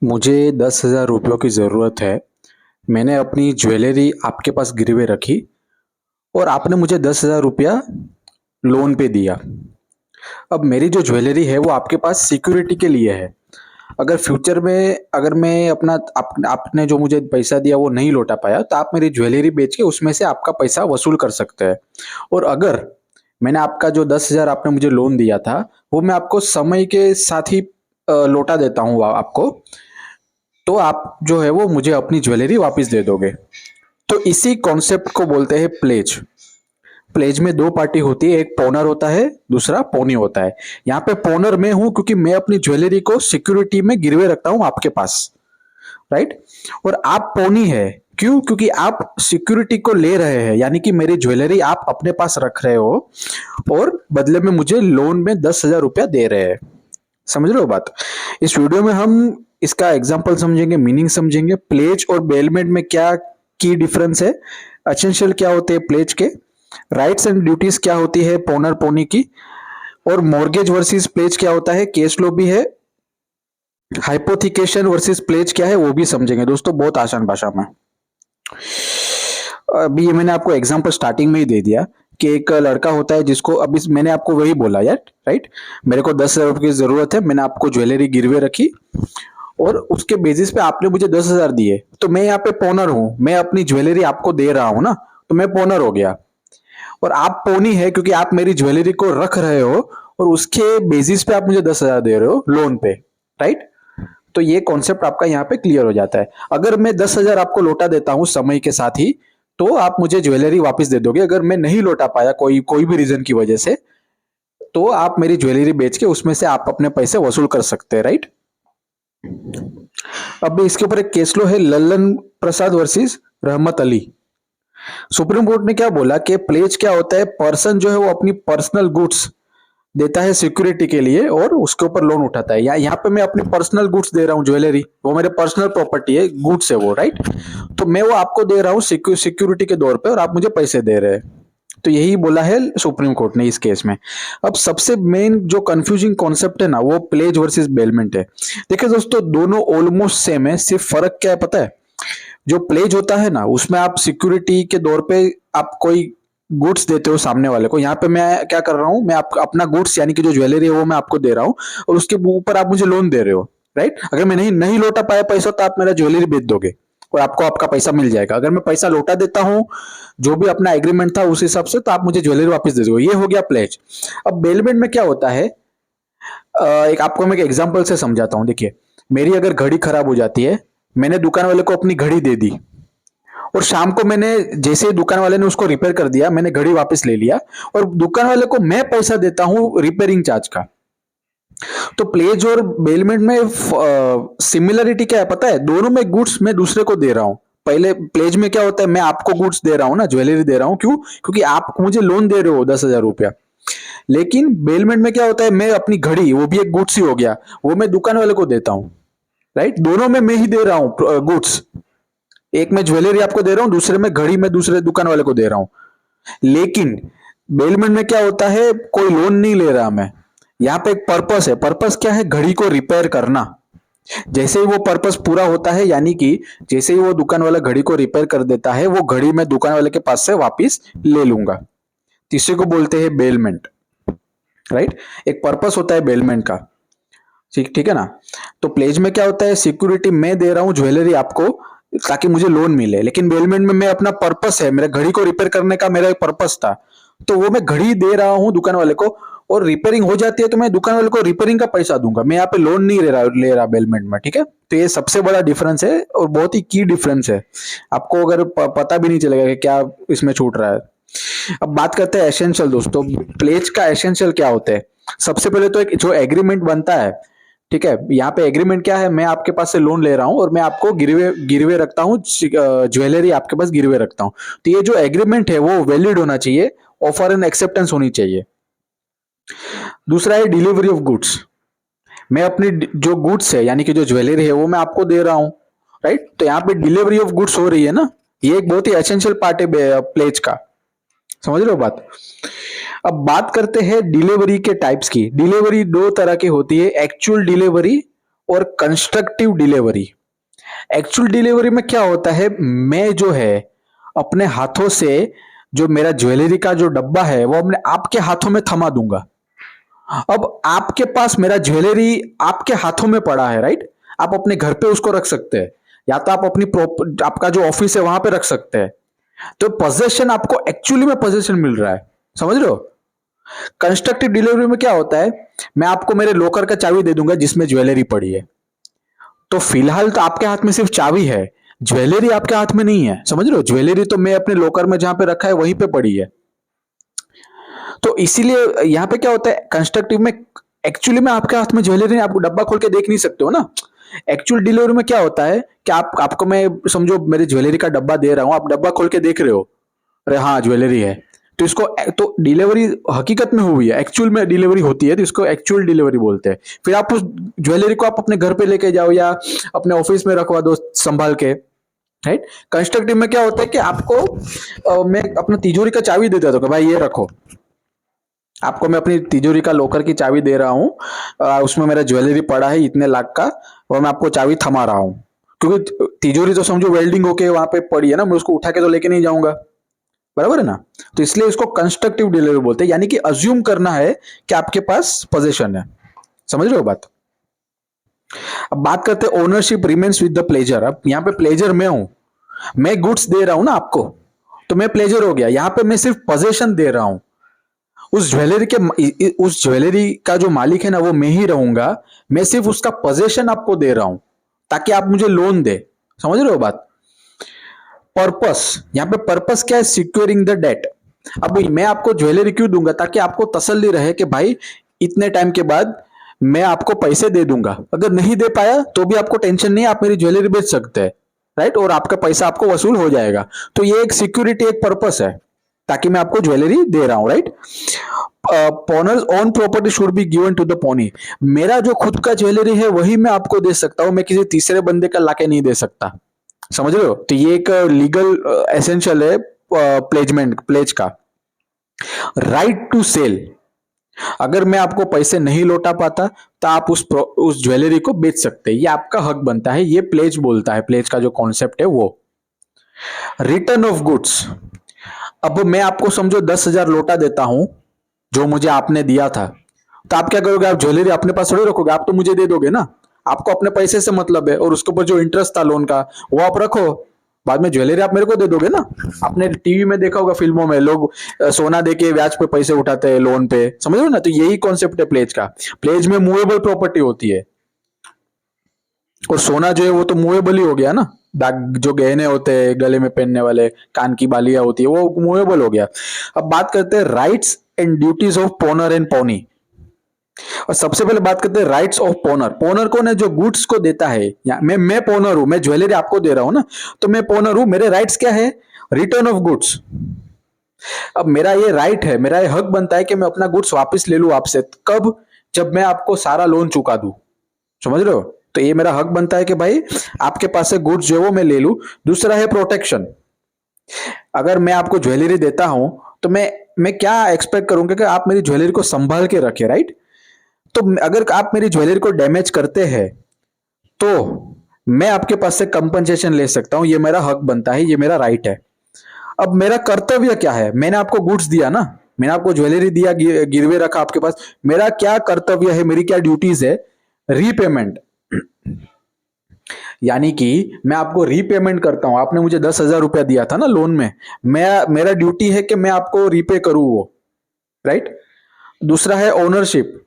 मुझे 10,000 रुपयों की ज़रूरत है। मैंने अपनी ज्वेलरी आपके पास गिरवे रखी और आपने मुझे 10,000 रुपया लोन पे दिया। अब मेरी जो ज्वेलरी है वो आपके पास सिक्योरिटी के लिए है। अगर फ्यूचर में अगर मैं आपने जो मुझे पैसा दिया वो नहीं लौटा पाया तो आप मेरी ज्वेलरी बेच के उसमें से आपका पैसा वसूल कर सकते हैं। और अगर मैंने आपका जो 10,000 आपने मुझे लोन दिया था वो मैं आपको समय के साथ ही लौटा देता हूँ आपको, तो आप जो है वो मुझे अपनी ज्वेलरी वापस दे दोगे। तो इसी कॉन्सेप्ट को बोलते हैं प्लेज। प्लेज में दो पार्टी होती है, एक पोनर होता है, दूसरा पोनी होता है। यहाँ पे पोनर मैं हूं क्योंकि मैं अपनी ज्वेलरी को सिक्योरिटी में गिरवे रखता हूं आपके पास, राइट। और आप पोनी है, क्यों? क्योंकि आप सिक्योरिटी को ले रहे हैं, यानी कि मेरी ज्वेलरी आप अपने पास रख रहे हो और बदले में मुझे लोन में 10,000 रुपया दे रहे हैं। समझ रहे हो बात? इस वीडियो में हम इसका एग्जांपल समझेंगे, मीनिंग समझेंगे, प्लेज और बेलमेंट में क्या की डिफरेंस है, एसेंशियल क्या होते हैं प्लेज के, राइट्स एंड ड्यूटीज क्या होती है पोनर पोनी की, और मॉर्गेज वर्सेस प्लेज क्या होता है, केस लो भी है, हाइपोथिकेशन वर्सेस प्लेज क्या है वो भी समझेंगे दोस्तों, बहुत आसान भाषा में। अभी ये मैंने आपको एग्जांपल स्टार्टिंग में ही दे दिया कि एक लड़का होता है जिसको, अभी मैंने आपको वही बोला यार, राइट। मेरे को 10,000 रुपये की जरूरत है, मैंने आपको ज्वेलरी गिरवे रखी और उसके बेसिस पे आपने मुझे 10,000 दिए, तो मैं यहाँ पे पोनर हूं, मैं अपनी ज्वेलरी आपको दे रहा हूं ना, तो मैं पोनर हो गया। और आप पोनी है क्योंकि आप मेरी ज्वेलरी को रख रहे हो और उसके बेसिस पे आप मुझे 10,000 दे रहे हो लोन पे, राइट। तो ये कॉन्सेप्ट आपका यहाँ पे क्लियर हो जाता है। अगर मैं 10,000 आपको लौटा देता हूँ समय के साथ ही, तो आप मुझे ज्वेलरी वापस दे दोगे। अगर मैं नहीं लौटा पाया कोई कोई भी रीजन की वजह से, तो आप मेरी ज्वेलरी बेच के उसमें से आप अपने पैसे वसूल कर सकते हैं, राइट। अब इसके ऊपर एक केस लो है, लल्लन प्रसाद वर्सेस रहमत अली। सुप्रीम कोर्ट ने क्या बोला कि प्लेज क्या होता है, पर्सन जो है वो अपनी पर्सनल गुड्स देता है सिक्योरिटी के लिए और उसके ऊपर लोन उठाता है। यहाँ पे मैं अपनी पर्सनल गुड्स दे रहा हूँ, ज्वेलरी वो मेरे पर्सनल प्रॉपर्टी है, गुड्स है वो, राइट। तो मैं वो आपको दे रहा हूँ सिक्योरिटी के तौर पे और आप मुझे पैसे दे रहे हैं। तो यही बोला है सुप्रीम कोर्ट ने इस केस में। अब सबसे मेन जो कंफ्यूजिंग कॉन्सेप्ट है ना, वो प्लेज वर्सेस बेलमेंट है। देखिए दोस्तों, दोनों ऑलमोस्ट सेम है, सिर्फ फर्क क्या है पता है? जो प्लेज होता है ना, उसमें आप सिक्योरिटी के तौर पे आप कोई गुड्स देते हो सामने वाले को। यहाँ पे मैं क्या कर रहा हूँ, मैं आपको अपना गुड्स यानी कि जो ज्वेलरी है वो मैं आपको दे रहा हूँ और उसके ऊपर आप मुझे लोन दे रहे हो, राइट। अगर मैं नहीं नहीं लौटा पाया पैसा तो आप मेरा ज्वेलरी बेच दोगे और आपको आपका पैसा मिल जाएगा। अगर मैं पैसा लौटा देता हूँ, जो भी अपना एग्रीमेंट था उस हिसाब से, तो आप मुझे ज्वेलरी वापस दे दोगे। ये हो गया प्लेज। अब बेलमेंट में क्या होता है, एक आपको मैं एक एग्जांपल से समझाता हूँ। देखिए, मेरी अगर घड़ी खराब हो जाती है, मैंने दुकान वाले को अपनी घड़ी दे दी और शाम को मैंने, जैसे ही दुकान वाले ने उसको रिपेयर कर दिया, मैंने घड़ी वापस ले लिया और दुकान वाले को मैं पैसा देता हूं रिपेयरिंग चार्ज का। तो प्लेज और बेलमेंट में सिमिलरिटी क्या है पता है? दोनों में गुड्स मैं दूसरे को दे रहा हूं। पहले प्लेज में क्या होता है, मैं आपको गुड्स दे रहा हूं ना, ज्वेलरी दे रहा हूं, क्यों? क्योंकि आप मुझे लोन दे रहे हो 10,000 रुपया। लेकिन बेलमेंट में क्या होता है, मैं अपनी घड़ी, वो भी एक गुड्स ही हो गया, वो मैं दुकान वाले को देता हूं, राइट। दोनों में मैं ही दे रहा हूं गुड्स। एक मैं ज्वेलरी आपको दे रहा हूं, दूसरे में घड़ी मैं दूसरे दुकान वाले को दे रहा हूं। लेकिन बेलमेंट में क्या होता है, कोई लोन नहीं ले रहा मैं। यहाँ पे एक पर्पस है। पर्पस क्या है? घड़ी को रिपेयर करना। जैसे ही वो पर्पस पूरा होता है, यानी कि जैसे ही वो दुकान वाला घड़ी को रिपेयर कर देता है, वो घड़ी मैं दुकान वाले के पास से वापिस ले लूंगा। तीसरे को बोलते हैं बेलमेंट, राइट। एक पर्पस होता है बेलमेंट का, ठीक ठीक है ना। तो प्लेज में क्या होता है, सिक्योरिटी मैं दे रहा हूं ज्वेलरी आपको ताकि मुझे लोन मिले, लेकिन बेलमेंट में मैं अपना पर्पस है, मेरे घड़ी को रिपेयर करने का मेरा एक पर्पस था, तो वो मैं घड़ी दे रहा हूं दुकान वाले को और रिपेयरिंग हो जाती है तो मैं दुकान वाले को रिपेयरिंग का पैसा दूंगा। मैं यहाँ पे लोन नहीं ले रहा बेलमेंट में, ठीक है। तो ये सबसे बड़ा डिफरेंस है और बहुत ही की डिफरेंस है। आपको अगर पता भी नहीं चलेगा कि क्या इसमें छूट रहा है। अब बात करते हैं एसेंशियल दोस्तों। प्लेज का एसेंशियल क्या होता है? सबसे पहले तो एक जो एग्रीमेंट बनता है, ठीक है। यहाँ पे एग्रीमेंट क्या है, मैं आपके पास से लोन ले रहा हूँ और मैं आपको गिरवे गिरवे रखता हूँ, ज्वेलरी आपके पास गिरवे रखता हूँ। तो ये जो एग्रीमेंट है वो वैलिड होना चाहिए, ऑफर एंड एक्सेप्टेंस होनी चाहिए। दूसरा है डिलीवरी ऑफ गुड्स। मैं अपनी जो गुड्स है यानी कि जो ज्वेलरी है वो मैं आपको दे रहा हूँ, राइट। तो यहाँ पे डिलीवरी ऑफ गुड्स हो रही है ना, ये एक बहुत ही एसेंशियल पार्ट है प्लेज का। समझ रहे हो बात? अब बात करते हैं डिलीवरी के टाइप्स की। डिलीवरी दो तरह की होती है, एक्चुअल डिलीवरी और कंस्ट्रक्टिव डिलीवरी। एक्चुअल डिलीवरी में क्या होता है, मैं जो है अपने हाथों से जो मेरा ज्वेलरी का जो डब्बा है वो अपने आपके हाथों में थमा दूंगा। अब आपके पास मेरा ज्वेलरी आपके हाथों में पड़ा है, राइट? आप अपने घर पे उसको रख सकते हैं, या तो आप अपनी आपका जो ऑफिस है वहां पे रख सकते हैं। तो पोजेशन आपको एक्चुअली में पोजेशन मिल रहा है, समझ रहे हो? कंस्ट्रक्टिव डिलीवरी में क्या होता है, मैं आपको मेरे लॉकर का चाबी दे दूंगा जिसमें ज्वेलरी पड़ी है। तो फिलहाल तो आपके हाथ में सिर्फ चाबी है, ज्वेलरी आपके हाथ में नहीं है, समझ रहे हो? ज्वेलरी तो मैं अपने लॉकर में जहां पे रखा है वहीं पे पड़ी है। तो इसीलिए यहाँ पे क्या होता है कंस्ट्रक्टिव में, एक्चुअली में आपके हाथ में ज्वेलरी, आपको डब्बा खोल के देख नहीं सकते हो ना। एक्चुअल डिलीवरी में क्या होता है कि आपको मैं समझो मेरी ज्वेलरी का डब्बा दे रहा हूं, आप डब्बा खोल के देख रहे हो, अरे हाँ ज्वेलरी है। तो इसको तो डिलीवरी हकीकत में हुई है, एक्चुअल में डिलीवरी होती है, तो इसको एक्चुअल डिलीवरी बोलते हैं। फिर आप उस ज्वेलरी को आप अपने घर पे लेके जाओ या अपने ऑफिस में रखवा दो संभाल के, राइट? कंस्ट्रक्टिव में क्या होता है कि आपको मैं अपना तिजोरी का चाबी दे देता हूँ कि भाई ये रखो, आपको मैं अपनी तिजोरी का लॉकर की चाबी दे रहा हूँ, उसमें मेरा ज्वेलरी पड़ा है इतने लाख का, और मैं आपको चाबी थमा रहा हूँ। क्योंकि तिजोरी तो समझो वेल्डिंग होके वहां पे पड़ी है ना, मैं उसको उठा के तो लेके नहीं जाऊंगा, बराबर है ना? तो इसलिए इसको कंस्ट्रक्टिव डिलीवरी बोलते हैं, यानी कि अज्यूम करना है कि आपके पास पोजेशन है। समझ रहे हो बात? अब बात करते हैं ownership remains with the pleasure. अब यहाँ पे प्लेजर मैं हूं, मैं गुड्स दे रहा हूं ना आपको, तो मैं प्लेजर हो गया। यहाँ पे मैं सिर्फ पोजेशन दे रहा हूं, उस ज्वेलरी का जो मालिक है ना वो मैं ही रहूंगा। मैं सिर्फ उसका पोजेशन आपको दे रहा हूं ताकि आप मुझे लोन दे। समझ रहे हो बात? पर्पस, यहाँ पे पर्पस क्या है, सिक्योरिंग द डेट। अब मैं आपको ज्वेलरी क्यों दूंगा, ताकि आपको तसल्ली रहे कि भाई इतने टाइम के बाद मैं आपको पैसे दे दूंगा। अगर नहीं दे पाया तो भी आपको टेंशन नहीं, आप मेरी ज्वेलरी बेच सकते हैं, राइट? और आपका पैसा आपको वसूल हो जाएगा। तो ये एक सिक्योरिटी, एक पर्पस है, ताकि मैं आपको ज्वेलरी दे रहा हूं, right? Pawnor's own property should be given to the pawnee. मेरा जो खुद का ज्वेलरी है वही मैं आपको दे सकता हूं, मैं किसी तीसरे बंदे का लाके नहीं दे सकता। समझ रहे हो? तो ये एक लीगल एसेंशियल है प्लेजमेंट, प्लेज का। राइट टू सेल, अगर मैं आपको पैसे नहीं लौटा पाता तो आप उस ज्वेलरी को बेच सकते हैं, ये आपका हक बनता है, ये प्लेज बोलता है। प्लेज का जो कॉन्सेप्ट है वो। रिटर्न ऑफ गुड्स, अब मैं आपको समझो 10,000 लौटा देता हूं जो मुझे आपने दिया था, तो आप क्या करोगे? आप ज्वेलरी अपने पास थोड़ी रखोगे, आप तो मुझे दे दोगे ना। आपको अपने पैसे से मतलब है, और उसके ऊपर जो इंटरेस्ट था लोन का वो आप रखो, बाद में ज्वेलरी आप मेरे को दे दोगे ना। आपने टीवी में देखा होगा, फिल्मों में लोग सोना देके ब्याज पे पैसे उठाते हैं लोन पे, समझ रहे हो ना? तो यही कॉन्सेप्ट है प्लेज का। प्लेज में मूवेबल प्रॉपर्टी होती है, और सोना जो है वो तो मूवेबल ही हो गया ना। दाग जो गहने होते हैं गले में पहनने वाले, कान की बालियां होती है, वो मूवेबल हो गया। अब बात करते हैं rights and duties of pawnor and pawnee. और सबसे पहले बात करते हैं राइट्स ऑफ पोनर। पोनर कौन है? जो गुड्स को देता है। या मैं पोनर हूं, मैं ज्वेलरी आपको दे रहा हूं ना, तो मैं पोनर हूं। मेरे राइट्स क्या है? Return of goods. अब मेरा ये राइट है, मेरा ये हक बनता है कि मैं अपना गुड्स वापस ले लूं आपसे। कब? जब मैं आपको सारा लोन चुका दूं। समझ रहे हो? तो ये मेरा हक बनता है कि भाई आपके पास से गुड्स जो है वो मैं ले लूं। दूसरा है प्रोटेक्शन। अगर मैं आपको ज्वेलरी देता हूं तो मैं क्या एक्सपेक्ट करूंगा कि आप मेरी ज्वेलरी को संभाल के रखे, राइट? तो अगर आप मेरी ज्वेलरी को डैमेज करते हैं तो मैं आपके पास से कंपनसेशन ले सकता हूं, ये मेरा हक बनता है, ये मेरा राइट है। अब मेरा कर्तव्य क्या है? मैंने आपको गुड्स दिया ना, मैंने आपको ज्वेलरी दिया, गिरवे रखा आपके पास। मेरा क्या कर्तव्य है, मेरी क्या ड्यूटीज है? रीपेमेंट। यानी कि मैं आपको रीपेमेंट करता हूं। आपने मुझे 10,000 रुपया दिया था ना लोन में, मेरा ड्यूटी है कि मैं आपको रीपे करूं वो, राइट? दूसरा है ओनरशिप।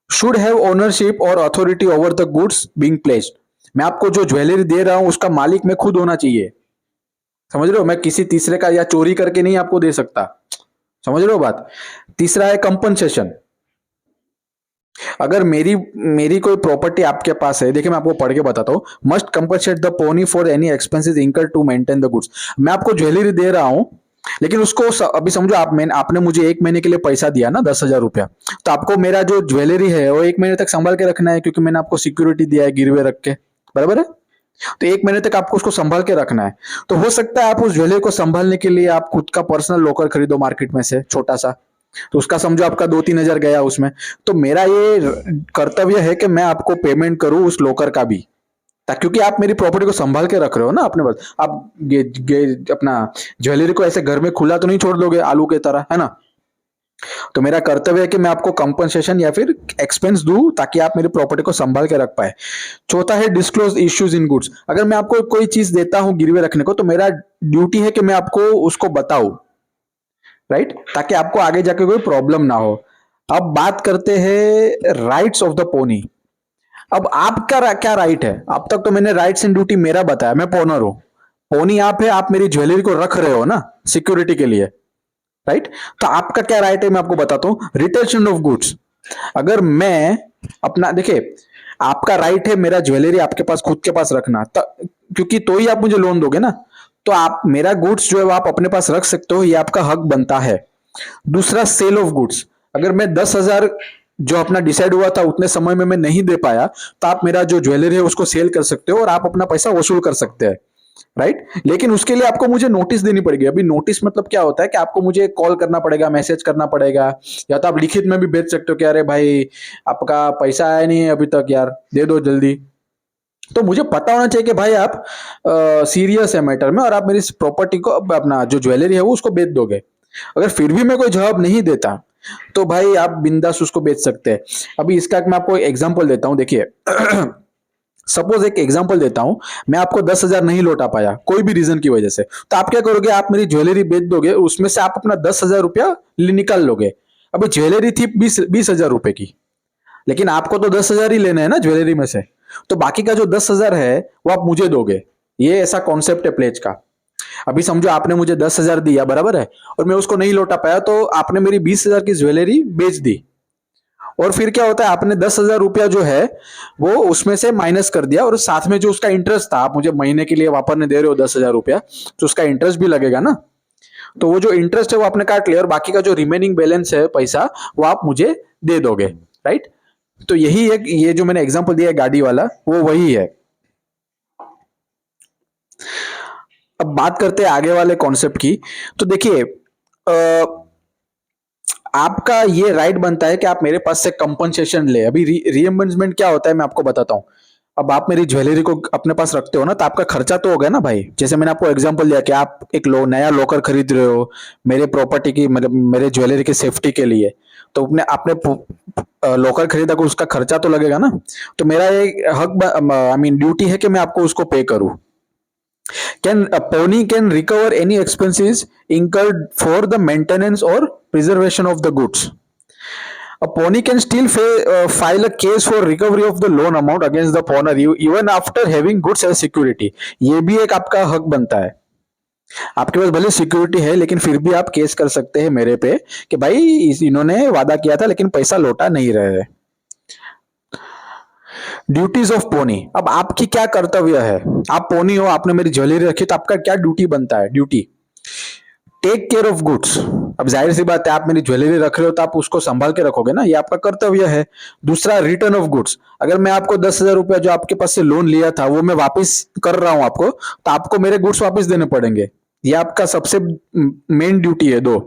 शुड हैव ओनरशिप और authority over the goods being placed. मैं आपको जो ज्वेलरी दे रहा हूं उसका मालिक मैं खुद होना चाहिए। समझ रहे हो? मैं किसी तीसरे का या चोरी करके नहीं आपको दे सकता। समझ रहे हो बात? तीसरा है कंपनसेशन। अगर मेरी मेरी कोई प्रॉपर्टी आपके पास है, देखिए मैं आपको पढ़ के बताता हूं। Must compensate the pawnee for any expenses incurred to maintain the goods. मैं आपको ज्वेलरी दे रहा हूं, लेकिन उसको अभी समझो आपने मुझे 1 महीने के लिए पैसा दिया ना 10,000 रुपया, तो आपको मेरा जो ज्वेलरी है वो 1 महीने तक संभाल के रखना है, क्योंकि मैंने आपको सिक्योरिटी दिया है गिरवे रख के, बराबर है? तो 1 महीने तक आपको उसको संभाल के रखना है। तो हो सकता है आप उस ज्वेलरी को संभालने के लिए आप खुद का पर्सनल लॉकर खरीदो मार्केट में से छोटा सा, तो उसका समझो आपका 2-3 हजार गया उसमें। तो मेरा ये कर्तव्य है कि मैं आपको पेमेंट करूं उस लोकर का भी, क्योंकि आप मेरी प्रॉपर्टी को संभाल के रख रहे हो ना अपने पास। आप अपना ज्वेलरी को ऐसे घर में खुला तो नहीं छोड़ दोगे आलू के तरह, है ना। तो मेरा कर्तव्य है कि मैं आपको कंपनसेशन या फिर एक्सपेंस दूं ताकि आप मेरी प्रॉपर्टी को संभाल के रख पाए। चौथा है डिस्क्लोज इश्यूज इन गुड्स। अगर मैं आपको कोई चीज देता हूं गिरवे रखने को, तो मेरा ड्यूटी है कि मैं आपको उसको बताऊं, राइट, ताकि आपको आगे जाके कोई प्रॉब्लम ना हो। अब बात करते हैं राइट्स ऑफ द पोनी। अब आपका क्या राइट है? अब तक तो मैंने राइट्स एंड ड्यूटी मेरा बताया, मैं पोनर हूं। पोनी आप है, आप मेरी ज्वेलरी को रख रहे हो ना सिक्योरिटी के लिए, राइट। तो आपका क्या राइट है मैं आपको बताता हूं। Retention of goods. अगर मैं अपना, देखिए, आपका राइट है मेरा ज्वेलरी आपके पास खुद के पास रखना, क्योंकि तो ही आप मुझे लोन दोगे ना। तो आप मेरा गुड्स जो है आप अपने पास रख सकते हो, ये आपका हक बनता है। दूसरा, सेल ऑफ गुड्स। अगर मैं 10,000 जो अपना डिसाइड हुआ था उतने समय में मैं नहीं दे पाया, तो आप मेरा जो ज्वेलरी है उसको सेल कर सकते हो और आप अपना पैसा वसूल कर सकते हैं, राइट। लेकिन उसके लिए आपको मुझे नोटिस देनी पड़ेगी। अभी नोटिस मतलब क्या होता है कि आपको मुझे कॉल करना पड़ेगा, मैसेज करना पड़ेगा, या तो आप लिखित में भी भेज सकते हो कि अरे भाई आपका पैसा आया नहीं है अभी तक यार, दे दो जल्दी। तो मुझे पता होना चाहिए कि भाई आप सीरियस है मैटर में और आप मेरी प्रॉपर्टी को, अपना जो ज्वेलरी है वो उसको बेच दोगे। अगर फिर भी मैं कोई जवाब नहीं देता तो भाई आप बिंदास उसको बेच सकते हैं। अभी इसका मैं आपको एग्जांपल देता हूं, देखिए। सपोज एक एग्जांपल देता हूं, मैं आपको 10,000 नहीं लौटा पाया कोई भी रीजन की वजह से, तो आप क्या करोगे? आप मेरी ज्वेलरी बेच दोगे, उसमें से आप अपना 10,000 रुपया निकाल लोगे। अभी ज्वेलरी थी 20,000 रुपए की, लेकिन आपको तो 10,000 ही लेना है ना ज्वेलरी में से, तो बाकी का जो 10,000 है वो आप मुझे दोगे। ये ऐसा कॉन्सेप्ट है प्लेज का। अभी समझो आपने मुझे 10,000 दिया, बराबर है, और मैं उसको नहीं लौटा पाया, तो आपने मेरी 20,000 की ज्वेलरी बेच दी। और फिर क्या होता है, आपने 10,000 रुपया जो है वो उसमें से माइनस कर दिया, और साथ में जो उसका इंटरेस्ट था, आप मुझे महीने के लिए वापरने दे रहे हो 10,000 रुपया, तो उसका इंटरेस्ट भी लगेगा ना। तो वो जो इंटरेस्ट है वो आपने काट लिया, और बाकी का जो रिमेनिंग बैलेंस है पैसा वो आप मुझे दे दोगे, राइट। तो यही एक, ये जो मैंने एग्जांपल दिया है गाड़ी वाला, वो वही है। अब बात करते हैं आगे वाले कॉन्सेप्ट की। तो देखिए, आपका ये राइट बनता है कि आप मेरे पास से कंपनसेशन ले। अभी रीएम्बर्समेंट क्या होता है मैं आपको बताता हूं। अब आप मेरी ज्वेलरी को अपने पास रखते हो ना, तो आपका खर्चा तो हो गया ना भाई। जैसे मैंने आपको एग्जांपल दिया कि आप एक नया लॉकर खरीद रहे हो मेरे प्रॉपर्टी की, मेरे ज्वेलरी की सेफ्टी के लिए, तो अपने आपने लॉकर खरीदा को उसका खर्चा तो लगेगा ना। तो मेरा एक हक, आई मीन ड्यूटी है कि मैं आपको उसको पे करूं। Can a pony can recover any expenses incurred for the maintenance or preservation of the goods? A pony can still file a case for recovery of the loan amount against the owner even after having goods as security. ये भी एक आपका हक बनता है। आपके पास भले security है लेकिन फिर भी आप केस कर सकते हैं मेरे पे कि भाई इन्होंने वादा किया था लेकिन पैसा लौटा नहीं रहे। Duties of pawnee. अब आपकी क्या कर्तव्य है? आप पोनी हो, आपने मेरी ज्वेलरी रखी, तो आपका क्या ड्यूटी बनता है? Duty take care of goods. अब जाहिर सी बात है, आप मेरी ज्वेलरी रख रहे हो तो आप उसको संभाल के रखोगे ना, ये आपका कर्तव्य है। दूसरा, रिटर्न ऑफ गुड्स। अगर मैं आपको 10,000 रुपया जो आपके पास से लोन लिया था वो मैं वापस कर रहा हूं आपको, तो आपको मेरे गुड्स वापस देने पड़ेंगे। ये आपका सबसे मेन ड्यूटी है। दो,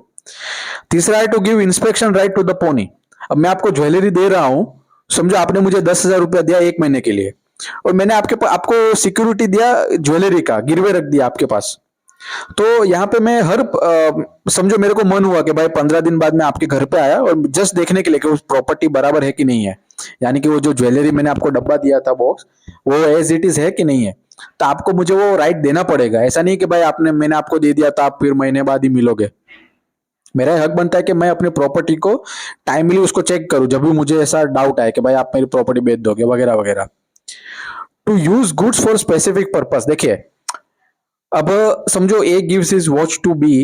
तीसरा है to give inspection right to the pawnee. अब मैं आपको ज्वेलरी दे रहा हूं, समझो आपने मुझे 10,000 रुपया दिया 1 महीने के लिए, और मैंने आपको सिक्योरिटी दिया ज्वेलरी का, गिरवे रख दिया आपके पास। तो यहाँ पे मैं समझो मेरे को मन हुआ कि भाई 15 दिन बाद मैं आपके घर पे आया और जस्ट देखने के लिए कि उस प्रॉपर्टी बराबर है कि नहीं है, यानी कि वो जो ज्वेलरी मैंने आपको डब्बा दिया था, बॉक्स, वो एज इट इज है कि नहीं है। तो आपको मुझे वो राइट देना पड़ेगा। ऐसा नहीं कि भाई मैंने आपको दे दिया तो आप फिर महीने बाद ही मिलोगे। मेरा हक बनता है कि मैं अपनी प्रॉपर्टी को टाइमली उसको चेक करूं जब भी मुझे ऐसा डाउट आए कि भाई आप मेरी प्रॉपर्टी बेच दोगे वगैरह वगैरह। To use goods for specific purpose. देखिए, अब समझो A gives his watch to B,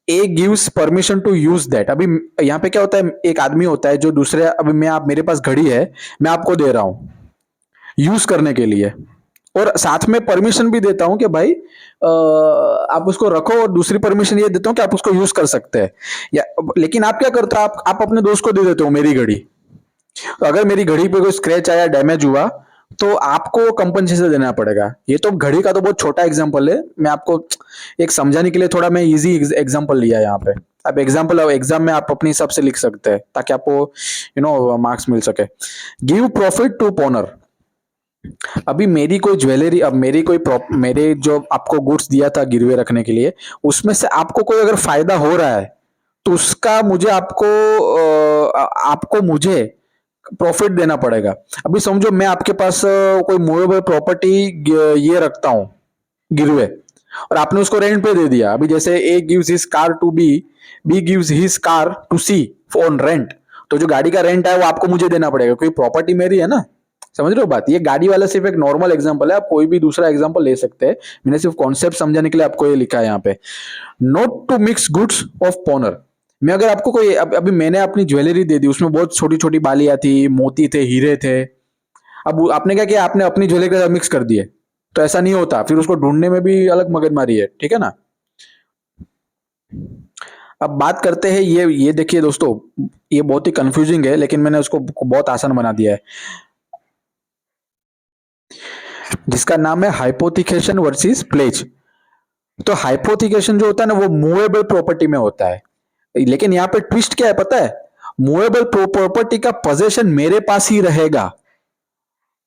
A gives permission to use that. अभी यहाँ पे क्या होता है, एक आदमी होता है जो दूसरे, अभी आप मेरे पास घड़ी है, मैं आपको दे रहा हूं यूज करने के लिए, और साथ में परमिशन भी देता हूं कि भाई आप उसको रखो, और दूसरी परमिशन ये देता हूं कि आप उसको यूज कर सकते हैं। या लेकिन आप क्या करते हो, आप अपने दोस्त को दे देते हो मेरी घड़ी। तो अगर मेरी घड़ी पे कोई स्क्रैच आया, डैमेज हुआ, तो आपको कंपनसेशन देना पड़ेगा। ये तो घड़ी का तो बहुत छोटा एग्जांपल है, मैं आपको एक समझाने के लिए थोड़ा मैं इजी एग्जांपल लिया यहाँ पे। अब एग्जांपल एग्जाम में आप अपने हिसाब से लिख सकते हैं ताकि आपको मार्क्स मिल सके। Give profit to owner. अभी मेरी कोई ज्वेलरी, अब मेरे जो आपको गुड्स दिया था गिरवे रखने के लिए, उसमें से आपको कोई अगर फायदा हो रहा है तो उसका मुझे आपको मुझे प्रॉफिट देना पड़ेगा। अभी समझो मैं आपके पास कोई मूवेबल प्रॉपर्टी ये रखता हूँ गिरवे, और आपने उसको रेंट पे दे दिया। अभी जैसे A gives his car to B gives his car to C on rent. तो जो गाड़ी का रेंट है वो आपको मुझे देना पड़ेगा क्योंकि प्रॉपर्टी मेरी है ना। समझ रहे हो बात? ये गाड़ी वाला सिर्फ एक नॉर्मल एग्जांपल है, आप कोई भी दूसरा एग्जांपल ले सकते हैं। मैंने सिर्फ कॉन्सेप्ट समझाने के लिए आपको ये लिखा है यहाँ पे। Not to mix goods of pawnor. मैं अगर आपको कोई अभी मैंने अपनी ज्वेलरी दे दी, उसमें बहुत छोटी छोटी बालियां थी, मोती थे, हीरे थे। अब आपने क्या किया, आपने अपनी ज्वेलरी के साथ मिक्स कर दिए, तो ऐसा नहीं होता, फिर उसको ढूंढने में भी अलग मगजमारी है, ठीक है ना। अब बात करते हैं, ये देखिए दोस्तों, ये बहुत ही कंफ्यूजिंग है लेकिन मैंने उसको बहुत आसान बना दिया है, जिसका नाम है हाइपोथिकेशन वर्सेस प्लेज। तो हाइपोथिकेशन जो होता है ना वो मूवेबल प्रॉपर्टी में होता है, लेकिन यहाँ पे ट्विस्ट क्या है पता है? मूवेबल प्रॉपर्टी का पोजेशन मेरे पास ही रहेगा,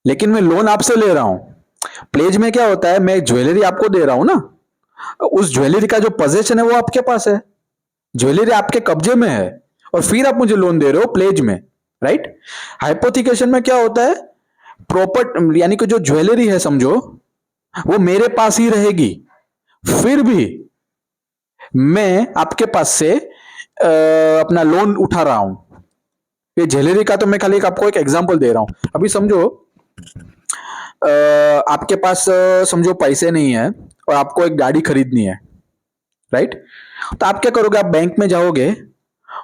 लेकिन मैं लोन आपसे ले रहा हूं। प्लेज में क्या होता है, मैं ज्वेलरी आपको दे रहा हूं ना, उस ज्वेलरी का जो पोजेशन है वो आपके पास है, ज्वेलरी आपके कब्जे में है, और फिर आप मुझे लोन दे रहे हो प्लेज में, राइट। हाइपोथिकेशन में क्या होता है, प्रॉपर्ट यानी कि जो ज्वेलरी है समझो वो मेरे पास ही रहेगी, फिर भी मैं आपके पास से अपना लोन उठा रहा हूं। ये ज्वेलरी का तो मैं खाली आपको एक एग्जांपल दे रहा हूं। अभी समझो आपके पास समझो पैसे नहीं है और आपको एक गाड़ी खरीदनी है, राइट। तो आप क्या करोगे, आप बैंक में जाओगे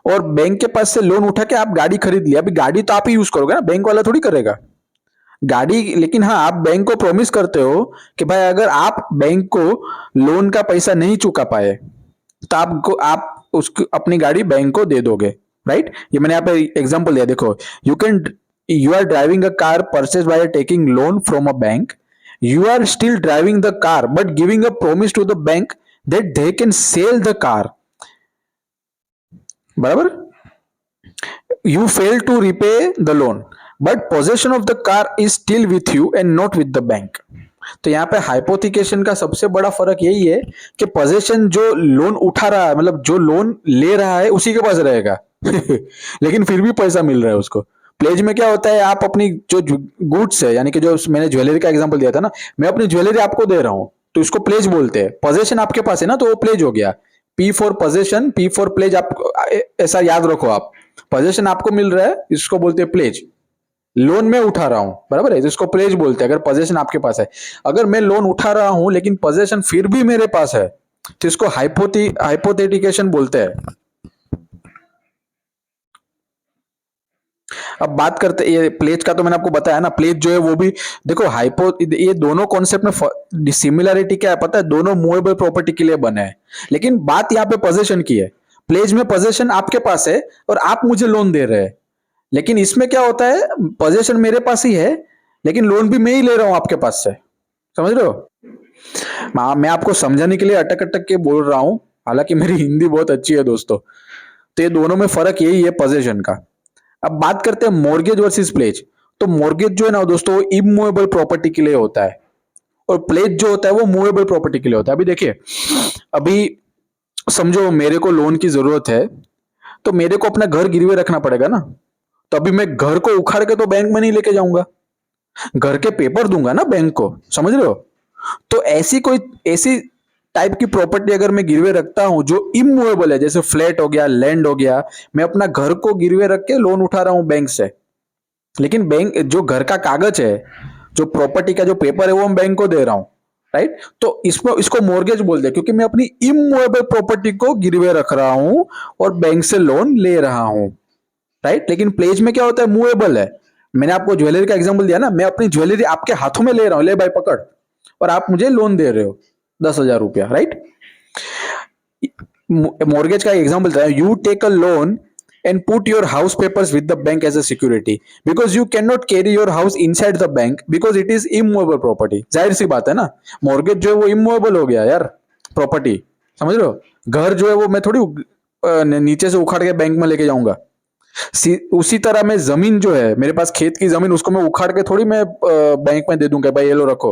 और बैंक के पास से लोन उठा के आप गाड़ी खरीद लिया। अभी गाड़ी तो आप ही यूज करोगे ना, बैंक वाला थोड़ी करेगा गाड़ी। लेकिन हाँ, आप बैंक को प्रॉमिस करते हो कि भाई अगर आप बैंक को लोन का पैसा नहीं चुका पाए तो आप उसको अपनी गाड़ी बैंक को दे दोगे, राइट। ये मैंने यहाँ पे एग्जांपल दिया, देखो। You are driving a car purchase by taking loan from a bank. You are still driving the car but giving a promise to the bank that they can sell the car, बराबर। You fail to repay the loan, but possession of the car is still with you and not with the bank. तो यहाँ पे hypothecation का सबसे बड़ा फर्क यही है कि पोजेशन जो लोन उठा रहा है, मतलब जो लोन ले रहा है उसी के पास रहेगा लेकिन फिर भी पैसा मिल रहा है उसको। प्लेज में क्या होता है, आप अपनी जो गुड्स है, यानी कि जो मैंने ज्वेलरी का एग्जांपल दिया था ना, मैं अपनी ज्वेलरी आपको दे रहा हूं तो इसको प्लेज बोलते हैं। पोजेशन आपके पास है ना तो वो प्लेज हो गया। P for possession, P for pledge, आप ऐसा याद रखो। आप पोजेशन आपको मिल रहा है, इसको बोलते हैं प्लेज। लोन में उठा रहा हूं, बराबर है, तो इसको प्लेज बोलते हैं अगर पोजेशन आपके पास है। अगर मैं लोन उठा रहा हूं लेकिन पोजेशन फिर भी मेरे पास है तो इसको हाइपोथेटिकेशन बोलते हैं। अब बात करते, ये प्लेज का तो मैंने आपको बताया ना, प्लेज जो है वो भी देखो ये दोनों कॉन्सेप्ट में सिमिलरिटी क्या है पता है, दोनों मूवेबल प्रॉपर्टी के लिए बने हैं, लेकिन बात यहाँ पे पोजेशन की है। प्लेज में पोजेशन आपके पास है और आप मुझे लोन दे रहे हैं, लेकिन इसमें क्या होता है, पोजेशन मेरे पास ही है लेकिन लोन भी मैं ही ले रहा हूं आपके पास से। समझ रहे हो? मैं आपको समझाने के लिए अटक अटक के बोल रहा हूं, हालांकि मेरी हिंदी बहुत अच्छी है दोस्तों। तो ये दोनों में फर्क यही है पोजेशन का। अब बात करते हैं मॉर्गेज वर्सेस प्लेज। तो मॉर्गेज जो है ना दोस्तों, इमूवेबल प्रॉपर्टी के लिए होता है, और प्लेज जो होता है वो मूवेबल प्रॉपर्टी के लिए होता है। अभी देखिए, अभी समझो मेरे को लोन की जरूरत है तो मेरे को अपना घर गिरवे रखना पड़ेगा ना। तो अभी मैं घर को उखाड़ के तो बैंक में नहीं लेके जाऊंगा, घर के पेपर दूंगा ना बैंक को। समझ रहे हो? तो ऐसी टाइप की प्रॉपर्टी अगर मैं गिरवे रखता हूं जो इमूवेबल है, जैसे फ्लैट हो गया, लैंड हो गया, मैं अपना घर को गिरवे रख के लोन उठा रहा हूं बैंक से, लेकिन बैंक जो घर का कागज है, जो प्रॉपर्टी का जो पेपर है वो मैं बैंक को दे रहा हूं, राइट। तो इसको मॉर्गेज बोलते हैं क्योंकि मैं अपनी इमूवेबल प्रॉपर्टी को गिरवे रख रहा हूं और बैंक से लोन ले रहा हूं, राइट। लेकिन प्लेज में क्या होता है, मूवेबल है। मैंने आपको ज्वेलरी का एग्जांपल दिया ना, मैं अपनी ज्वेलरी आपके हाथों में ले रहा हूं, ले भाई पकड़, और आप मुझे लोन दे रहे हो 10,000 रुपया, राइट। मॉर्गेज का एग्जांपल था, you take a loan and put your house papers with the bank as a security, because you cannot carry your house inside the bank because it is immovable property. जाहिर सी बात है ना, mortgage जो है वो immovable हो गया यार, प्रॉपर्टी, समझ रहे हो? घर जो है वो मैं थोड़ी नीचे से उखाड़ के बैंक में लेके जाऊंगा। उसी तरह मैं जमीन जो है, मेरे पास खेत की जमीन, उसको मैं उखाड़ के थोड़ी मैं बैंक में दे दूंगा, भाई ये लो रखो।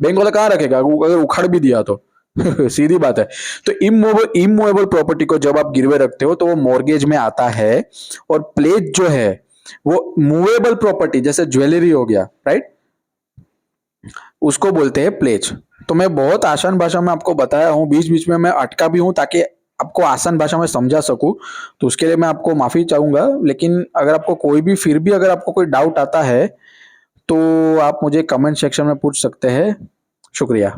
बैंक वाला कहाँ रखेगा अगर उखाड़ भी दिया तो? सीधी बात है। तो इमूवेबल प्रॉपर्टी को जब आप गिरवे रखते हो तो वो मॉर्गेज में आता है, और प्लेज जो है वो मूवेबल प्रॉपर्टी, जैसे ज्वेलरी हो गया, राइट, उसको बोलते हैं प्लेज। तो मैं बहुत आसान भाषा में आपको बताया हूं, बीच बीच में मैं अटका भी हूं ताकि आपको आसान भाषा में समझा सकूं, तो उसके लिए मैं आपको माफी चाहूंगा। लेकिन अगर आपको कोई भी फिर भी अगर आपको कोई डाउट आता है तो आप मुझे कमेंट सेक्शन में पूछ सकते हैं। शुक्रिया।